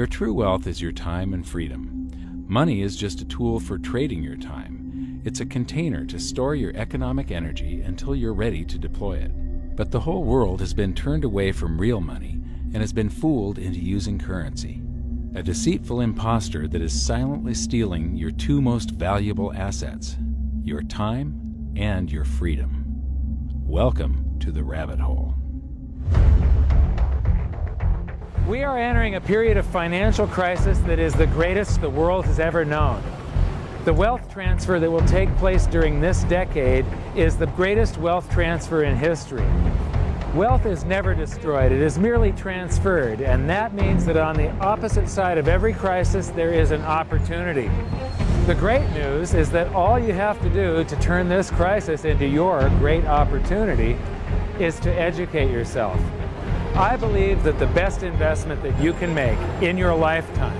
Your true wealth is your time and freedom. Money is just a tool for trading your time. It's a container to store your economic energy until you're ready to deploy it. But the whole world has been turned away from real money and has been fooled into using currency. A deceitful imposter that is silently stealing your two most valuable assets, your time and your freedom. Welcome to the rabbit hole. We are entering a period of financial crisis that is the greatest the world has ever known. The wealth transfer that will take place during this decade is the greatest wealth transfer in history. Wealth is never destroyed, it is merely transferred, and that means that on the opposite side of every crisis there is an opportunity. The great news is that all you have to do to turn this crisis into your great opportunity is to educate yourself. I believe that the best investment that you can make in your lifetime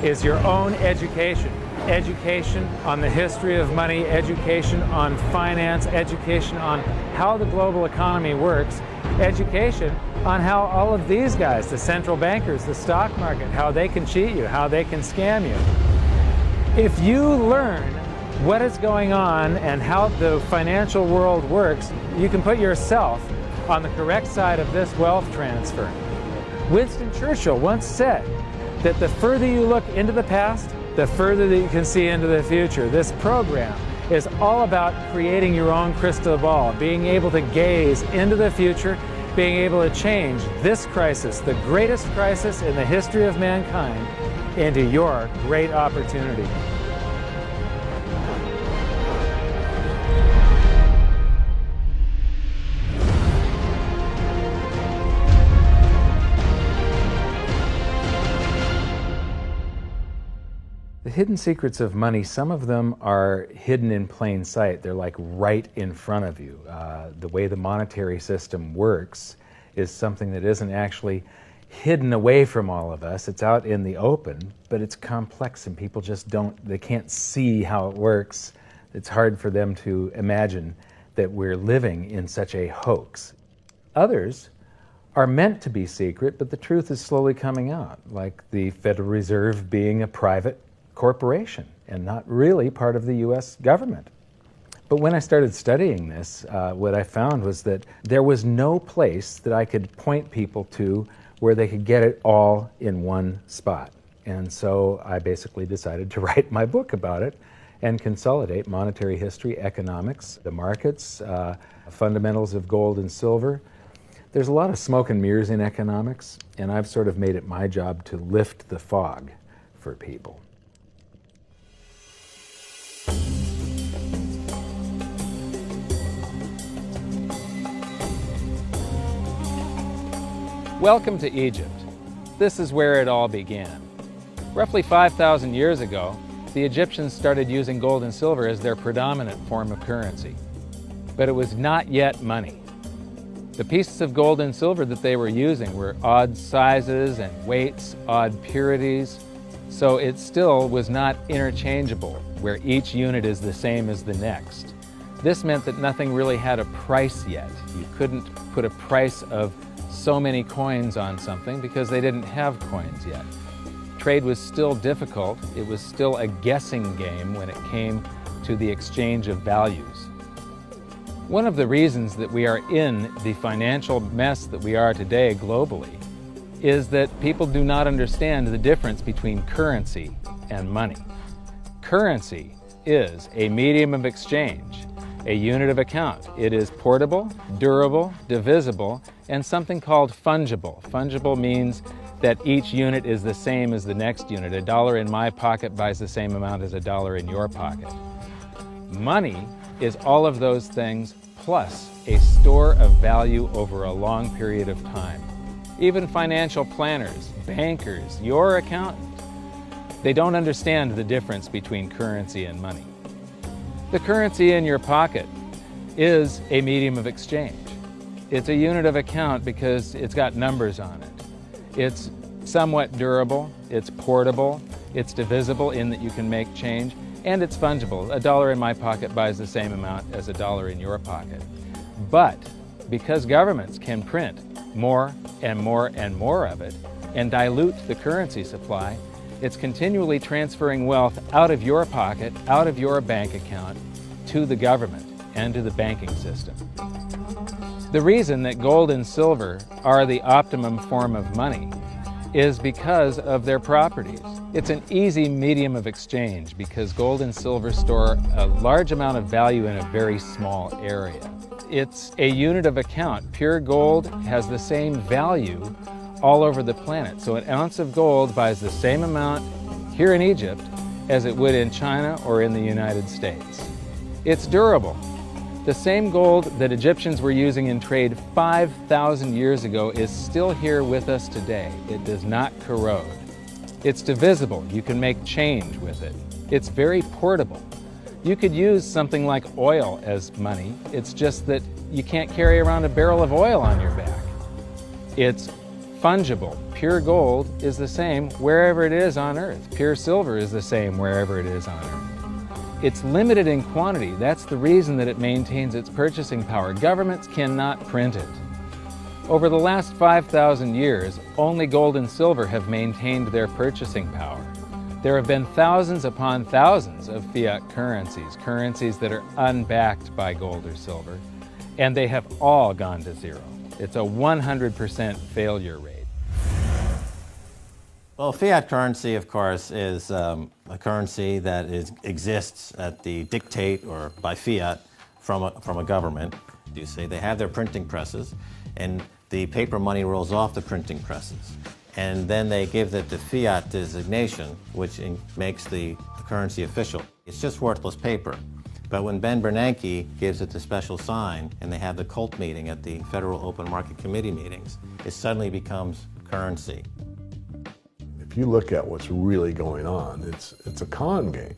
is your own education. Education on the history of money, education on finance, education on how the global economy works, education on how all of these guys, the central bankers, the stock market, how they can cheat you, how they can scam you. If you learn what is going on and how the financial world works, you can put yourself on the correct side of this wealth transfer. Winston Churchill once said that the further you look into the past, the further that you can see into the future. This program is all about creating your own crystal ball, being able to gaze into the future, being able to change this crisis, the greatest crisis in the history of mankind, into your great opportunity. The hidden secrets of money, some of them are hidden in plain sight. They're like right in front of you. The way the monetary system works is something that isn't actually hidden away from all of us. It's out in the open, but it's complex and people just they can't see how it works. It's hard for them to imagine that we're living in such a hoax. Others are meant to be secret, but the truth is slowly coming out, like the Federal Reserve being a private corporation and not really part of the U.S. government. But when I started studying this, what I found was that there was no place that I could point people to where they could get it all in one spot. And so I basically decided to write my book about it and consolidate monetary history, economics, the markets, fundamentals of gold and silver. There's a lot of smoke and mirrors in economics, and I've sort of made it my job to lift the fog for people. Welcome to Egypt. This is where it all began. Roughly 5,000 years ago, the Egyptians started using gold and silver as their predominant form of currency. But it was not yet money. The pieces of gold and silver that they were using were odd sizes and weights, odd purities, so it still was not interchangeable, where each unit is the same as the next. This meant that nothing really had a price yet. You couldn't put a price of so many coins on something because they didn't have coins yet. Trade was still difficult. It was still a guessing game when it came to the exchange of values. One of the reasons that we are in the financial mess that we are today globally is that people do not understand the difference between currency and money. Currency is a medium of exchange, a unit of account. It is portable, durable, divisible, and something called fungible. Fungible means that each unit is the same as the next unit. A dollar in my pocket buys the same amount as a dollar in your pocket. Money is all of those things plus a store of value over a long period of time. Even financial planners, bankers, your accountant, they don't understand the difference between currency and money. The currency in your pocket is a medium of exchange. It's a unit of account because it's got numbers on it. It's somewhat durable, it's portable, it's divisible in that you can make change, and it's fungible. A dollar in my pocket buys the same amount as a dollar in your pocket. But because governments can print more and more and more of it, and dilute the currency supply, it's continually transferring wealth out of your pocket, out of your bank account, to the government and to the banking system. The reason that gold and silver are the optimum form of money is because of their properties. It's an easy medium of exchange because gold and silver store a large amount of value in a very small area. It's a unit of account. Pure gold has the same value all over the planet. So an ounce of gold buys the same amount here in Egypt as it would in China or in the United States. It's durable. The same gold that Egyptians were using in trade 5,000 years ago is still here with us today. It does not corrode. It's divisible. You can make change with it. It's very portable. You could use something like oil as money. It's just that you can't carry around a barrel of oil on your back. It's fungible. Pure gold is the same wherever it is on Earth. Pure silver is the same wherever it is on Earth. It's limited in quantity. That's the reason that it maintains its purchasing power. Governments cannot print it. Over the last 5,000 years, only gold and silver have maintained their purchasing power. There have been thousands upon thousands of fiat currencies that are unbacked by gold or silver, and they have all gone to zero. It's a 100% failure rate. Well, fiat currency, of course, is a currency that exists at the dictate or by fiat from a government. You see, they have their printing presses, and the paper money rolls off the printing presses. And then they give it the fiat designation, which makes the currency official. It's just worthless paper. But when Ben Bernanke gives it the special sign, and they have the cult meeting at the Federal Open Market Committee meetings, it suddenly becomes currency. If you look at what's really going on, it's a con game.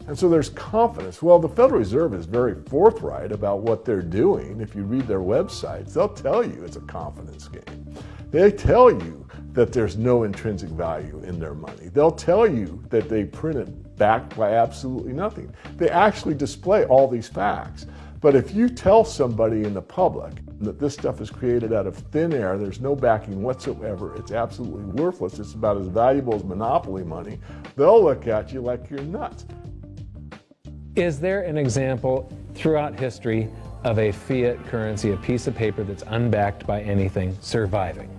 And so there's confidence. Well, the Federal Reserve is very forthright about what they're doing. If you read their websites, they'll tell you it's a confidence game. They tell you that there's no intrinsic value in their money. They'll tell you that they print it backed by absolutely nothing. They actually display all these facts. But if you tell somebody in the public that this stuff is created out of thin air, there's no backing whatsoever, it's absolutely worthless, it's about as valuable as monopoly money, they'll look at you like you're nuts. Is there an example throughout history of a fiat currency, a piece of paper that's unbacked by anything, surviving?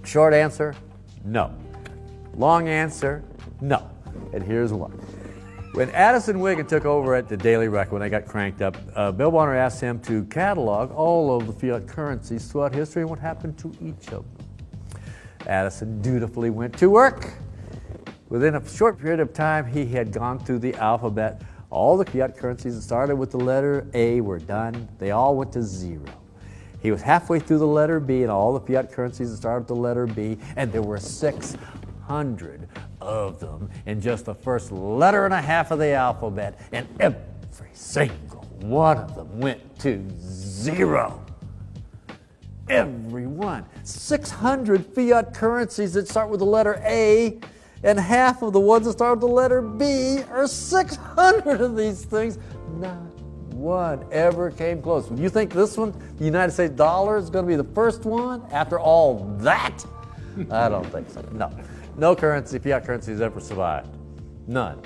Short answer, no. Long answer, no. And here's why. When Addison Wiggin took over at the Daily Record, when they got cranked up, Bill Bonner asked him to catalog all of the fiat currencies throughout history and what happened to each of them. Addison dutifully went to work. Within a short period of time, he had gone through the alphabet. All the fiat currencies that started with the letter A were done. They all went to zero. He was halfway through the letter B, and all the fiat currencies that started with the letter B, and there were 600 of them in just the first letter and a half of the alphabet, and every single one of them went to zero. Every one. 600 fiat currencies that start with the letter A, and half of the ones that start with the letter B are 600 of these things. Not one ever came close. You think this one, the United States dollar, is going to be the first one after all that? I don't think so. No. No currency, fiat currency has ever survived. None.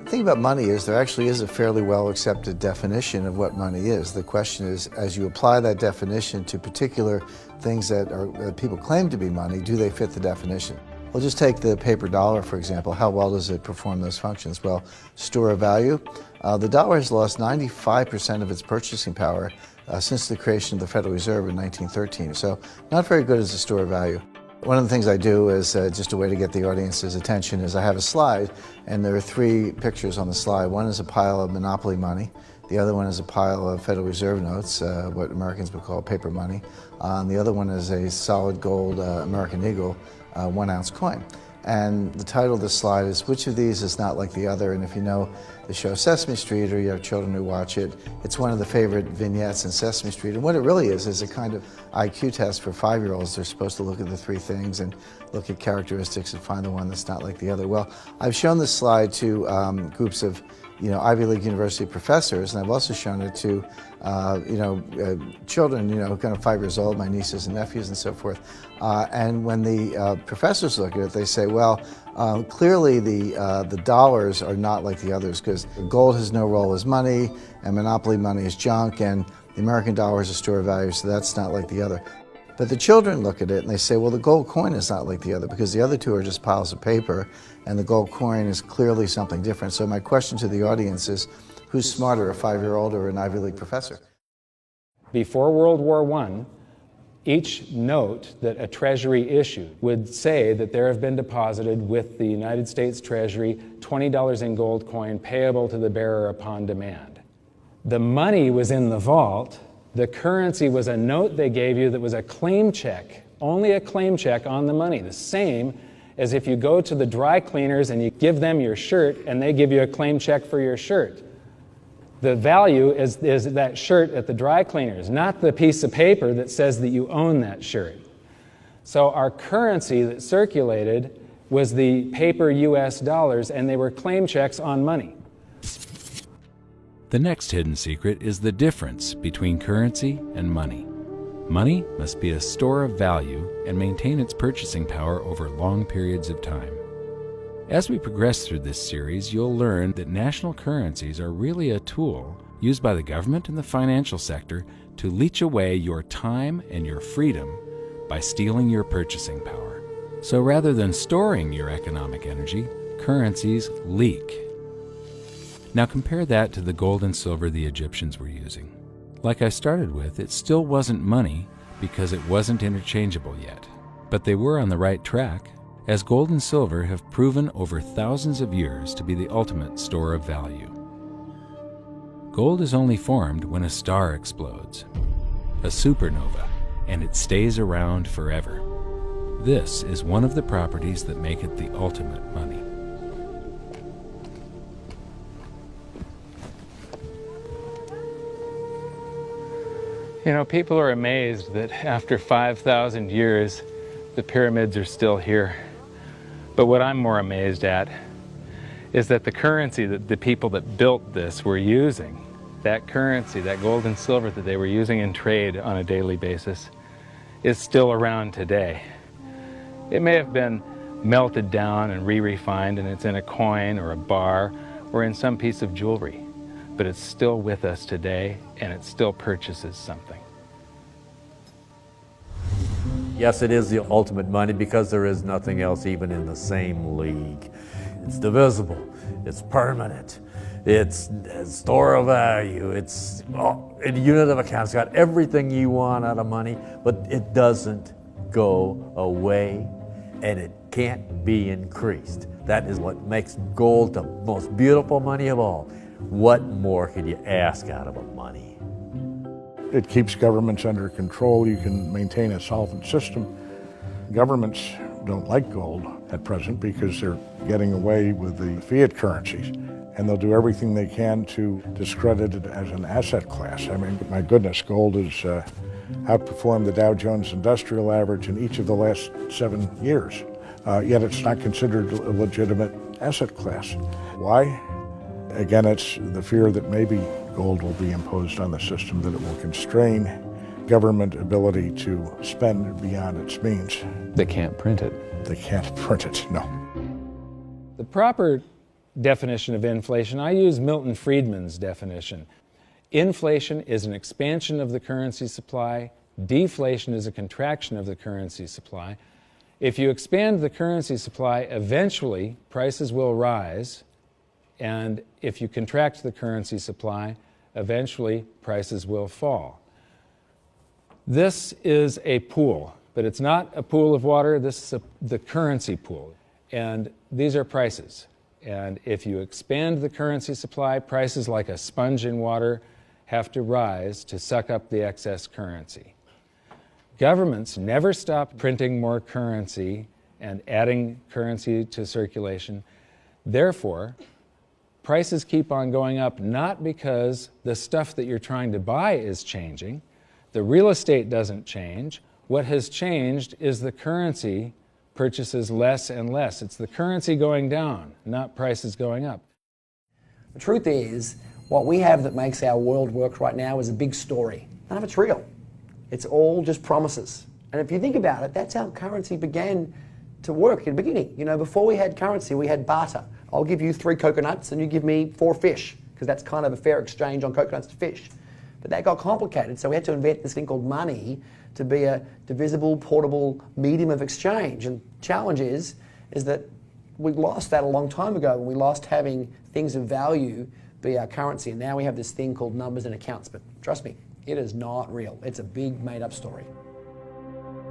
The thing about money is there actually is a fairly well accepted definition of what money is. The question is, as you apply that definition to particular things that people claim to be money, do they fit the definition? We'll just take the paper dollar, for example. How well does it perform those functions? Well, store of value. The dollar has lost 95% of its purchasing power since the creation of the Federal Reserve in 1913. So not very good as a store of value. One of the things I do is just a way to get the audience's attention is I have a slide, and there are 3 pictures on the slide. One is a pile of monopoly money. The other one is a pile of Federal Reserve notes, what Americans would call paper money. The other one is a solid gold American Eagle 1-ounce coin. And the title of the slide is, which of these is not like the other? And if you know the show Sesame Street, or you have children who watch it, it's one of the favorite vignettes in Sesame Street. And what it really is a kind of IQ test for 5-year-olds. They're supposed to look at the 3 things and look at characteristics and find the one that's not like the other. Well, I've shown this slide to groups of Ivy League university professors, and I've also shown it to children, kind of 5 years old, my nieces and nephews and so forth. And when the professors look at it, they say, well, clearly the dollars are not like the others, because gold has no role as money, and monopoly money is junk, and the American dollar is a store of value, so that's not like the other. But the children look at it and they say, well, the gold coin is not like the other, because the other two are just piles of paper, and the gold coin is clearly something different. So my question to the audience is, who's smarter, a 5-year-old or an Ivy League professor? Before World War I, each note that a treasury issued would say that there have been deposited with the United States Treasury $20 in gold coin payable to the bearer upon demand. The money was in the vault. The currency was a note they gave you that was a claim check, only a claim check on the money, the same as if you go to the dry cleaners and you give them your shirt and they give you a claim check for your shirt. The value is that shirt at the dry cleaners, not the piece of paper that says that you own that shirt. So our currency that circulated was the paper US dollars, and they were claim checks on money. The next hidden secret is the difference between currency and money. Money must be a store of value and maintain its purchasing power over long periods of time. As we progress through this series, you'll learn that national currencies are really a tool used by the government and the financial sector to leech away your time and your freedom by stealing your purchasing power. So rather than storing your economic energy, currencies leak. Now compare that to the gold and silver the Egyptians were using. Like I started with, it still wasn't money because it wasn't interchangeable yet. But they were on the right track, as gold and silver have proven over thousands of years to be the ultimate store of value. Gold is only formed when a star explodes, a supernova, and it stays around forever. This is one of the properties that make it the ultimate money. People are amazed that after 5,000 years, the pyramids are still here. But what I'm more amazed at is that the currency that the people that built this were using, that currency, that gold and silver that they were using in trade on a daily basis, is still around today. It may have been melted down and re-refined, and it's in a coin or a bar or in some piece of jewelry, but it's still with us today, and it still purchases something. Yes, it is the ultimate money because there is nothing else even in the same league. It's divisible, it's permanent, it's a store of value, it's a unit of account. It's got everything you want out of money, but it doesn't go away, and it can't be increased. That is what makes gold the most beautiful money of all. What more could you ask out of a money? It keeps governments under control. You can maintain a solvent system. Governments don't like gold at present because they're getting away with the fiat currencies, and they'll do everything they can to discredit it as an asset class. I mean, my goodness, gold has outperformed the Dow Jones Industrial Average in each of the last 7 years, yet it's not considered a legitimate asset class. Why? Again, it's the fear that maybe gold will be imposed on the system, that it will constrain government ability to spend beyond its means. They can't print it. They can't print it, no. The proper definition of inflation, I use Milton Friedman's definition. Inflation is an expansion of the currency supply. Deflation is a contraction of the currency supply. If you expand the currency supply, eventually prices will rise. And if you contract the currency supply, eventually prices will fall. This is a pool, but it's not a pool of water. This is the currency pool. And these are prices. And if you expand the currency supply, prices like a sponge in water have to rise to suck up the excess currency. Governments never stop printing more currency and adding currency to circulation. Therefore, prices keep on going up, not because the stuff that you're trying to buy is changing. The real estate doesn't change. What has changed is the currency purchases less and less. It's the currency going down, not prices going up. The truth is, what we have that makes our world work right now is a big story. None of it's real. It's all just promises. And if you think about it, that's how currency began to work in the beginning. You know, before we had currency, we had barter. I'll give you 3 coconuts and you give me 4 fish, because that's kind of a fair exchange on coconuts to fish. But that got complicated, so we had to invent this thing called money to be a divisible, portable medium of exchange. And the challenge is that we lost that a long time ago, when we lost having things of value be our currency. And now we have this thing called numbers and accounts. But trust me, it is not real. It's a big made-up story.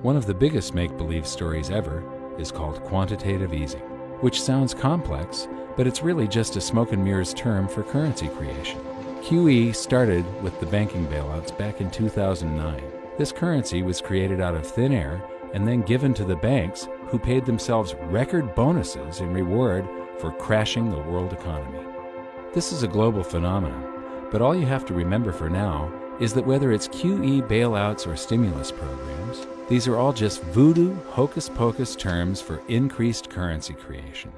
One of the biggest make-believe stories ever is called quantitative easing, which sounds complex, but it's really just a smoke and mirrors term for currency creation. QE started with the banking bailouts back in 2009. This currency was created out of thin air and then given to the banks, who paid themselves record bonuses in reward for crashing the world economy. This is a global phenomenon, but all you have to remember for now is that whether it's QE bailouts or stimulus programs, these are all just voodoo, hocus-pocus terms for increased currency creation.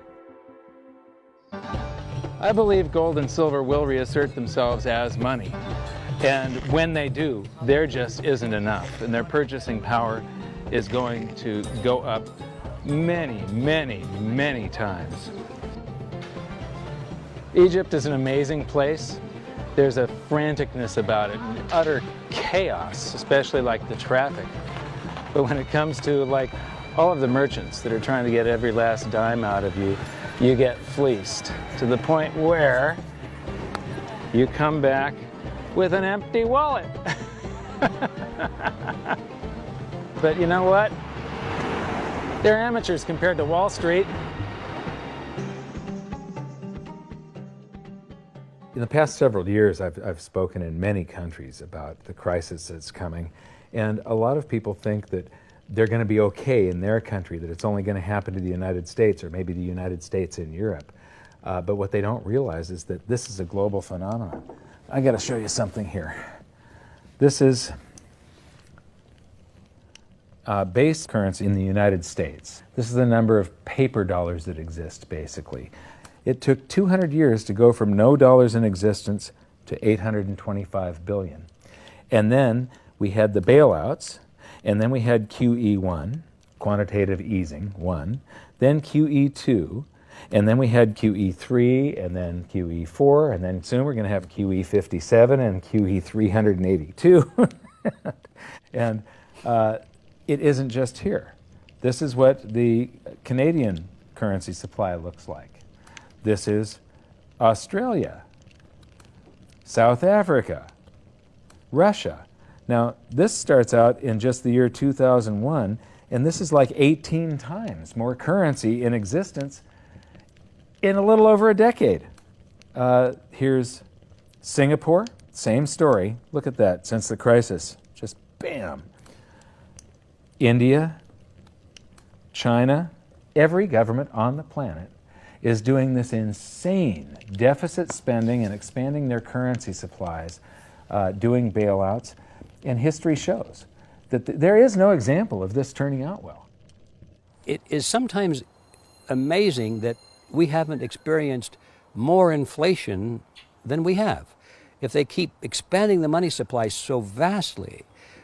I believe gold and silver will reassert themselves as money. And when they do, there just isn't enough, and their purchasing power is going to go up many, many, many times. Egypt is an amazing place. There's a franticness about it, and utter chaos, especially like the traffic. But when it comes to like all of the merchants that are trying to get every last dime out of you, you get fleeced to the point where you come back with an empty wallet. But you know what? They're amateurs compared to Wall Street. In the past several years, I've spoken in many countries about the crisis that's coming, and a lot of people think that they're going to be okay in their country, that it's only going to happen to the United States or maybe the United States in Europe. But what they don't realize is that this is a global phenomenon. I got to show you something here. This is base currency in the United States. This is the number of paper dollars that exist, basically. It took 200 years to go from no dollars in existence to 825 billion. And then we had the bailouts, and then we had QE1, quantitative easing 1, then QE2, and then we had QE3, and then QE4, and then soon we're going to have QE57 and QE382. And it isn't just here. This is what the Canadian currency supply looks like. This is Australia, South Africa, Russia. Now, this starts out in just the year 2001, and this is like 18 times more currency in existence in a little over a decade. Here's Singapore, same story. Look at that, since the crisis, just bam. India, China, every government on the planet is doing this insane deficit spending and expanding their currency supplies, doing bailouts, and history shows that there is no example of this turning out well. It is sometimes amazing that we haven't experienced more inflation than we have. If they keep expanding the money supply so vastly,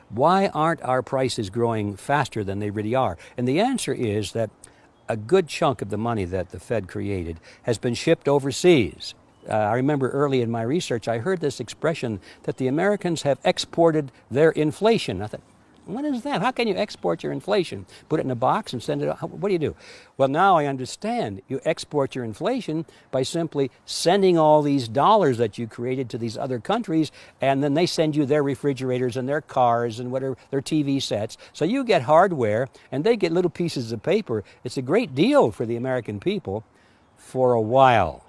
why aren't our prices growing faster than they really are? And the answer is that a good chunk of the money that the Fed created has been shipped overseas. I remember early in my research, I heard this expression that the Americans have exported their inflation. I thought, what is that? How can you export your inflation? Put it in a box and send it out? What do you do? Well, now I understand. You export your inflation by simply sending all these dollars that you created to these other countries, and then they send you their refrigerators and their cars and whatever, their TV sets. So you get hardware, and they get little pieces of paper. It's a great deal for the American people for a while.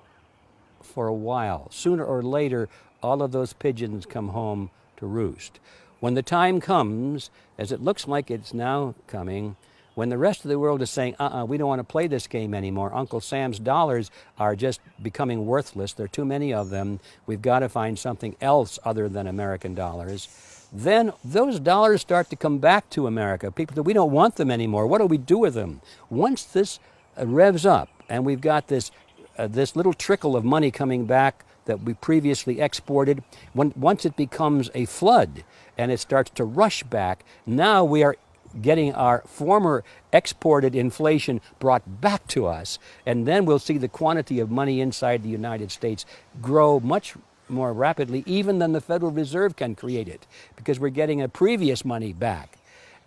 For a while. Sooner or later, all of those pigeons come home to roost. When the time comes, as it looks like it's now coming, when the rest of the world is saying, we don't want to play this game anymore, Uncle Sam's dollars are just becoming worthless, there are too many of them, we've got to find something else other than American dollars, then those dollars start to come back to America. People say, we don't want them anymore, what do we do with them? Once this revs up and we've got this little trickle of money coming back that we previously exported, once it becomes a flood and it starts to rush back, now we are getting our former exported inflation brought back to us, and then we'll see the quantity of money inside the United States grow much more rapidly even than the Federal Reserve can create it, because we're getting a previous money back.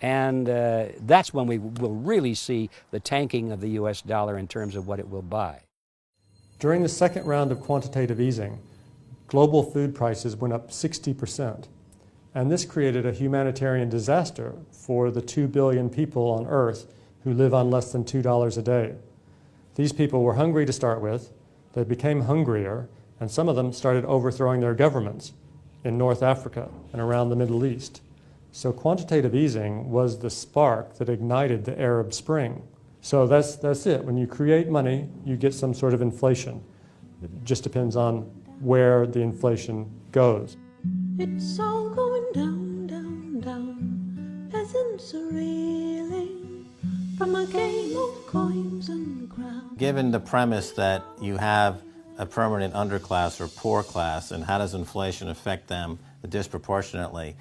And that's when we will really see the tanking of the US dollar in terms of what it will buy. During the second round of quantitative easing, global food prices went up 60%. And this created a humanitarian disaster for the 2 billion people on Earth who live on less than $2 a day. These people were hungry to start with, they became hungrier, and some of them started overthrowing their governments in North Africa and around the Middle East. So quantitative easing was the spark that ignited the Arab Spring. So that's it. When you create money, you get some sort of inflation. It just depends on where the inflation goes. It's all going down, down, down. Peasants are reeling from a game of coins and crowns. Given the premise that you have a permanent underclass or poor class, and how does inflation affect them disproportionately,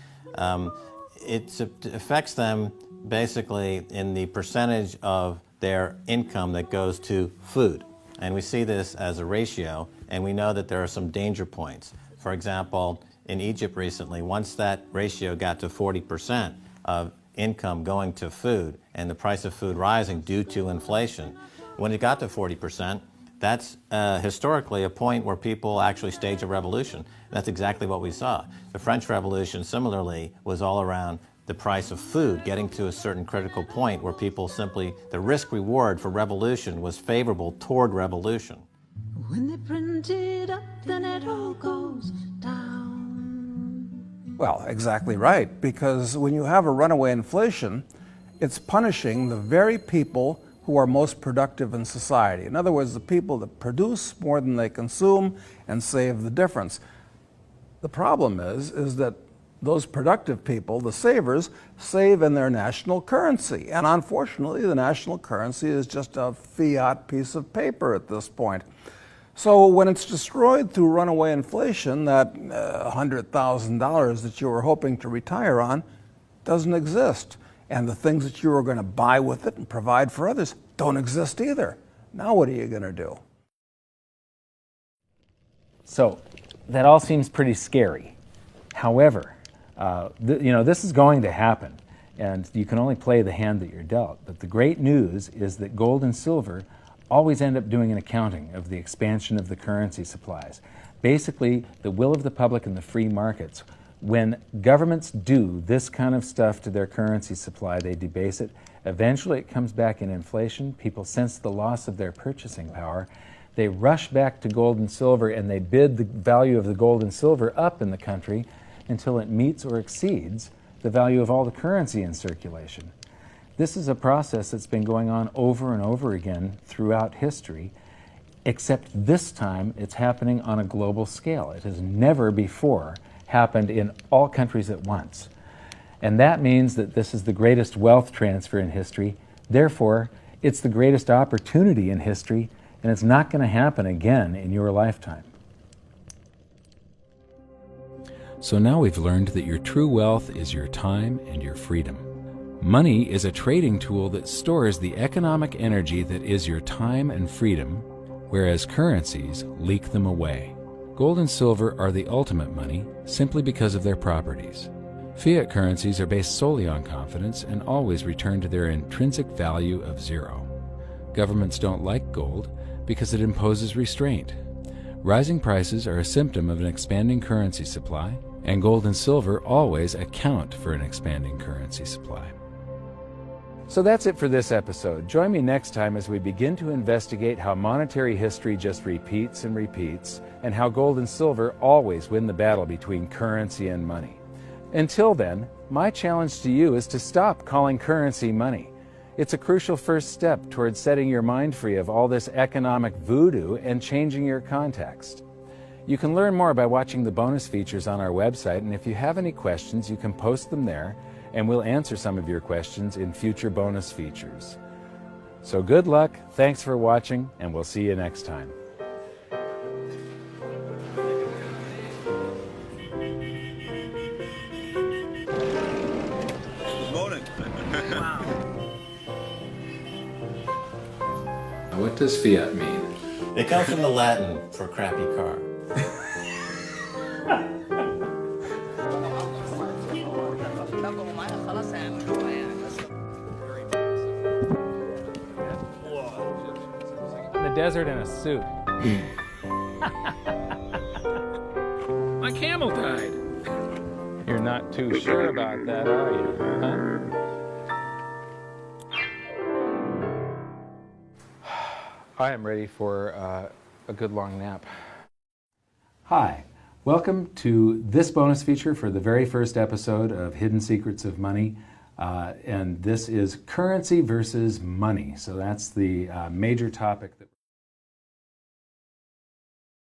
it affects them basically in the percentage of their income that goes to food. And we see this as a ratio, and we know that there are some danger points. For example, in Egypt recently, once that ratio got to 40% of income going to food and the price of food rising due to inflation, when it got to 40%, that's historically a point where people actually stage a revolution. That's exactly what we saw. The French Revolution, similarly, was all around the price of food getting to a certain critical point where people simply, the risk-reward for revolution was favorable toward revolution. When they print it up, then it all goes down. Well, exactly right, because when you have a runaway inflation, it's punishing the very people who are most productive in society. In other words, the people that produce more than they consume and save the difference. The problem is that those productive people, the savers, save in their national currency. And unfortunately, the national currency is just a fiat piece of paper at this point. So when it's destroyed through runaway inflation, that $100,000 that you were hoping to retire on doesn't exist. And the things that you were going to buy with it and provide for others don't exist either. Now what are you going to do? So that all seems pretty scary. However, this is going to happen, and you can only play the hand that you're dealt. But the great news is that gold and silver always end up doing an accounting of the expansion of the currency supplies. Basically, the will of the public and the free markets. When governments do this kind of stuff to their currency supply, they debase it. Eventually it comes back in inflation. People sense the loss of their purchasing power. They rush back to gold and silver, and they bid the value of the gold and silver up in the country until it meets or exceeds the value of all the currency in circulation. This is a process that's been going on over and over again throughout history, except this time it's happening on a global scale. It has never before happened in all countries at once. And that means that this is the greatest wealth transfer in history. Therefore, it's the greatest opportunity in history, and it's not going to happen again in your lifetime. So now we've learned that your true wealth is your time and your freedom. Money is a trading tool that stores the economic energy that is your time and freedom, whereas currencies leak them away. Gold and silver are the ultimate money simply because of their properties. Fiat currencies are based solely on confidence and always return to their intrinsic value of zero. Governments don't like gold because it imposes restraint. Rising prices are a symptom of an expanding currency supply, and gold and silver always account for an expanding currency supply. So that's it for this episode. Join me next time as we begin to investigate how monetary history just repeats and repeats, and how gold and silver always win the battle between currency and money. Until then, my challenge to you is to stop calling currency money. It's a crucial first step towards setting your mind free of all this economic voodoo and changing your context. You can learn more by watching the bonus features on our website, and if you have any questions, you can post them there, and we'll answer some of your questions in future bonus features. So good luck, thanks for watching, and we'll see you next time. what does fiat mean? It comes from the Latin for crappy car. In the desert in a suit. My camel died. You're not too sure about that, are you? Huh? I am ready for a good long nap. Hi, welcome to this bonus feature for the very first episode of Hidden Secrets of Money. And this is currency versus money. So that's the major topic that